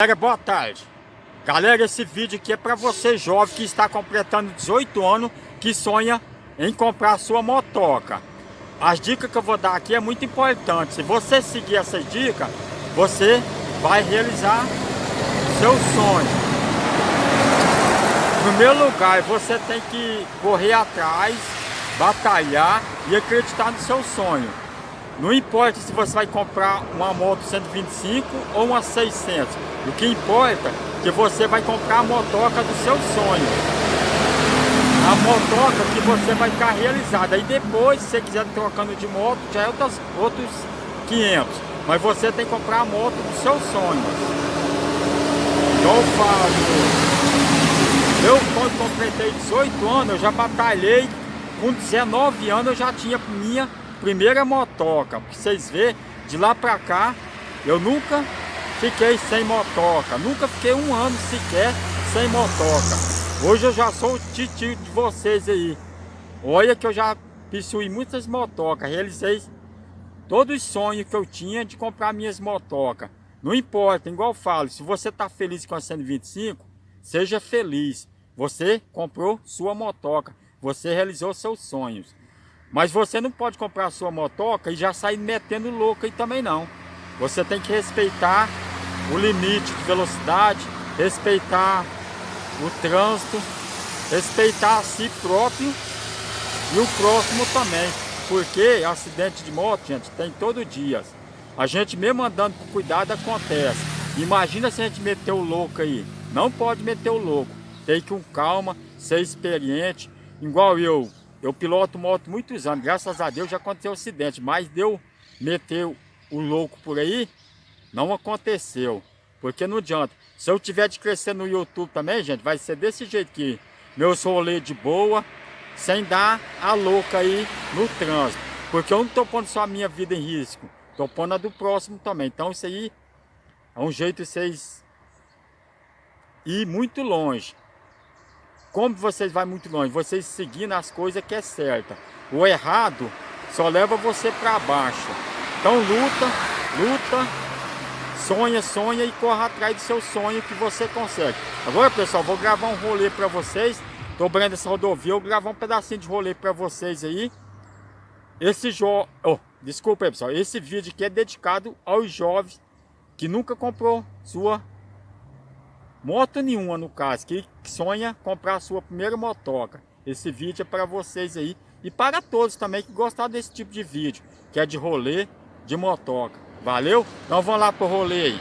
Galera, boa tarde. Galera, esse vídeo aqui é para você jovem que está completando 18 anos, que sonha em comprar a sua motoca. As dicas que eu vou dar aqui é muito importante. Se você seguir essas dicas, você vai realizar seu sonho. Em primeiro lugar, você tem que correr atrás, batalhar e acreditar no seu sonho. Não importa se você vai comprar uma moto 125 ou uma 600. O que importa é que você vai comprar a motoca do seu sonho. A motoca que você vai estar realizada. Aí depois, se você quiser trocando de moto, já é outros 500. Mas você tem que comprar a moto dos seus sonhos. Então eu falo, quando completei 18 anos, eu já batalhei. Com 19 anos eu já tinha minha primeira motoca. Pra vocês verem, de lá pra cá, eu nunca fiquei sem motoca. Nunca fiquei um ano sequer sem motoca. Hoje eu já sou o titio de vocês aí. Olha que eu já possuí muitas motocas. Realizei todos os sonhos que eu tinha de comprar minhas motocas. Não importa, igual eu falo, se você tá feliz com a 125, seja feliz. Você comprou sua motoca. Você realizou seus sonhos. Mas você não pode comprar a sua motoca e já sair metendo louco aí também não. Você tem que respeitar o limite de velocidade, respeitar o trânsito, respeitar a si próprio e o próximo também. Porque acidente de moto, gente, tem todo dia. A gente mesmo andando com cuidado acontece. Imagina se a gente meter o louco aí. Não pode meter o louco. Tem que ir com calma, ser experiente. Igual eu. Eu piloto moto muitos anos. Graças a Deus já aconteceu acidente. Mas deu meter o louco por aí, não aconteceu. Porque não adianta. Se eu tiver de crescer no YouTube também, gente, vai ser desse jeito aqui. Meus rolês de boa, sem dar a louca aí no trânsito. Porque eu não estou pondo só a minha vida em risco. Estou pondo a do próximo também. Então isso aí é um jeito de vocês ir muito longe. Como vocês vão muito longe? Vocês seguindo as coisas que é certa. O errado só leva você para baixo. Então luta, sonha, sonha e corra atrás do seu sonho que você consegue. Agora, pessoal, vou gravar um rolê para vocês. Tô abrindo essa rodovia, eu vou gravar um pedacinho de rolê para vocês aí. Desculpa aí, pessoal. Esse vídeo aqui é dedicado aos jovens que nunca comprou sua moto nenhuma, no caso, que sonha comprar a sua primeira motoca. Esse vídeo é para vocês aí e para todos também que gostaram desse tipo de vídeo, que é de rolê de motoca. Valeu? Então vamos lá pro rolê aí.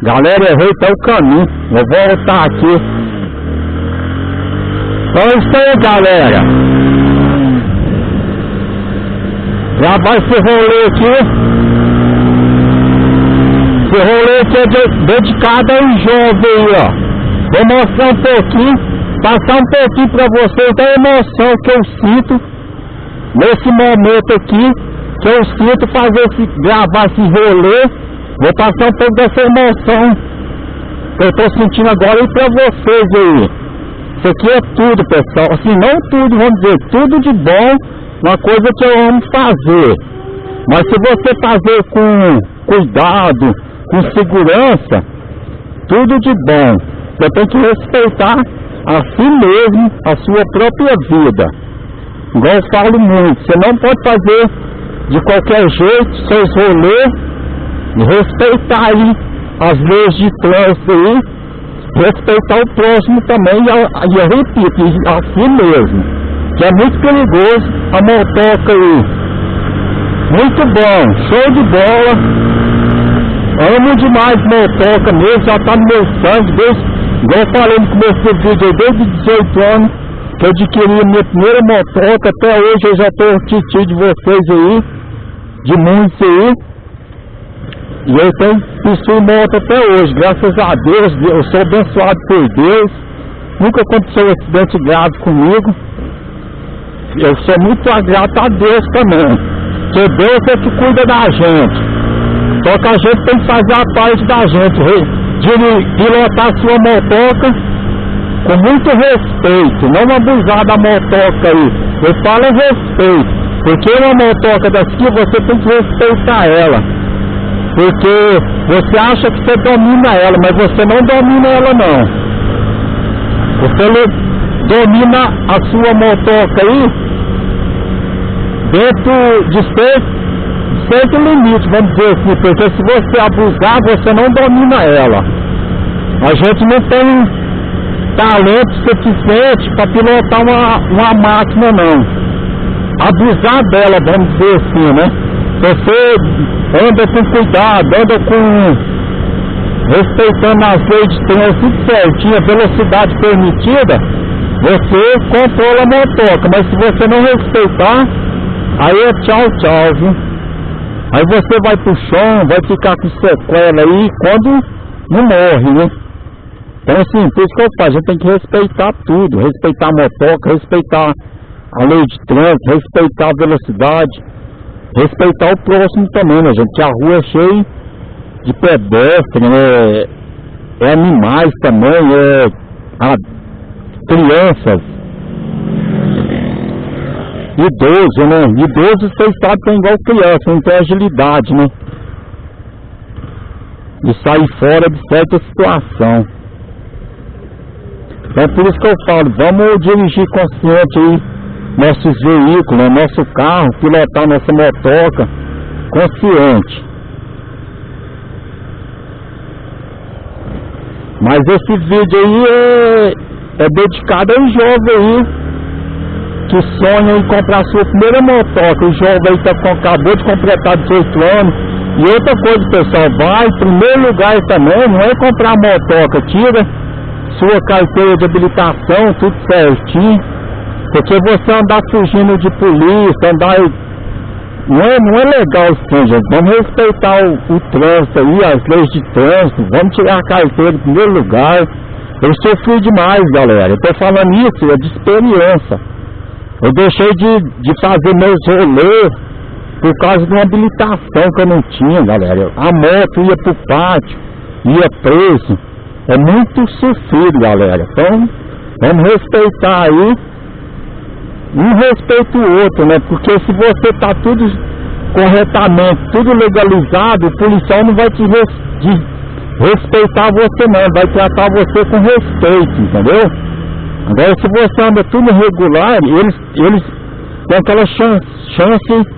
Galera, errei até o caminho. Vou voltar aqui. Então é isso aí, galera. Gravar esse rolê aqui. Esse rolê aqui é dedicado ao jovem aí, ó. Vou mostrar um pouquinho, passar um pouquinho pra vocês da emoção que eu sinto nesse momento aqui, que eu sinto gravar esse rolê. Vou passar um pouco dessa emoção que eu tô sentindo agora e pra vocês aí. Isso aqui é tudo, pessoal. Assim, não tudo, vamos dizer, tudo de bom, uma coisa que eu amo fazer. Mas se você fazer com cuidado, com segurança, tudo de bom. Você tem que respeitar a si mesmo, a sua própria vida. Igual eu falo muito, você não pode fazer de qualquer jeito seus rolês, respeitar aí as leis de trânsito aí, respeitar o próximo também, e eu repito, a si mesmo, que é muito perigoso a motoca aí. Muito bom, show de bola, amo demais motoca mesmo, já tá no meu sangue, igual eu falei no começo do vídeo aí, desde 18 anos, que eu adquiri a minha primeira motoca, até hoje eu já tô titio de vocês aí, de muitos aí. E eu possuo moto até hoje, graças a Deus, eu sou abençoado por Deus, nunca aconteceu um acidente grave comigo, eu sou muito grato a Deus também, porque Deus é que cuida da gente, só que a gente tem que fazer a parte da gente, de pilotar sua motoca com muito respeito, não abusar da motoca aí, eu falo respeito, porque uma motoca daqui você tem que respeitar ela. Porque você acha que você domina ela, mas você não domina ela não. Você domina a sua motoca aí dentro de certo limite, vamos dizer assim, porque se você abusar, você não domina ela. A gente não tem talento suficiente para pilotar uma máquina não. Abusar dela, vamos dizer assim, né? Você anda com cuidado, anda respeitando as leis de trânsito certinho, a velocidade permitida, você controla a motoca, mas se você não respeitar, aí é tchau, viu? Aí você vai pro chão, vai ficar com sequela aí, quando não morre, né? Então assim, por isso que eu faço, a gente tem que respeitar tudo, respeitar a motoca, respeitar a lei de trânsito, respeitar a velocidade, respeitar o próximo também, né, gente? Que a rua é cheia de pedestres, né? É animais também, crianças, idosos, né? Idosos, vocês sabem que é igual criança, não tem agilidade, né? De sair fora de certa situação. Então por isso que eu falo, vamos dirigir consciente aí nossos veículos, nosso carro, pilotar nossa motoca consciente. Mas esse vídeo aí é dedicado ao jovem aí que sonha em comprar sua primeira motoca. O jovem aí acabou de completar 18 anos. E outra coisa, pessoal, vai em primeiro lugar também, não é comprar motoca, tira sua carteira de habilitação, tudo certinho. Porque você andar fugindo de polícia, não é legal isso, gente. Vamos respeitar o trânsito aí, as leis de trânsito, vamos tirar a carteira em primeiro lugar. Eu sofri demais, galera. Eu tô falando isso, é de experiência. Eu deixei de fazer meus rolês por causa de uma habilitação que eu não tinha, galera. A moto ia pro pátio, ia preso. É muito sofrido, galera. Então, vamos respeitar aí. Um respeita o outro, né? Porque se você tá tudo corretamente, tudo legalizado, o policial não vai te respeitar você não, vai tratar você com respeito, entendeu? Agora se você anda tudo irregular, eles têm aquela chance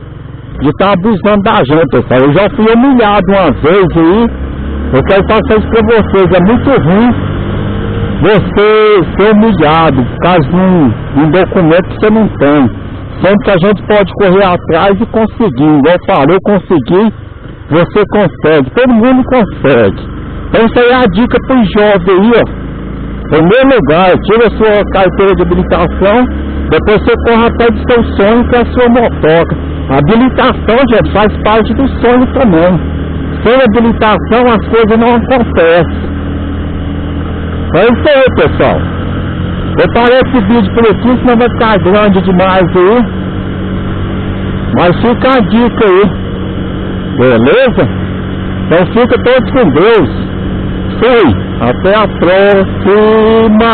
de estar abusando da gente, pessoal. Eu já fui humilhado uma vez aí, eu quero passar isso pra vocês, é muito ruim você ser humilhado por causa de um documento que você não tem. Sempre que a gente pode correr atrás e conseguir. Igual eu falei, eu consegui, você consegue, todo mundo consegue. Então isso aí é a dica pro jovem aí, ó. Em primeiro lugar, tira a sua carteira de habilitação, depois você corre atrás do seu sonho, que é a sua motoca. A habilitação, gente, faz parte do sonho também. Sem habilitação as coisas não acontecem. É isso aí, pessoal. Vou parar esse vídeo por aqui, senão vai ficar grande demais aí. Mas fica a dica aí. Beleza? Então fica todos com Deus. Fui. Até a próxima.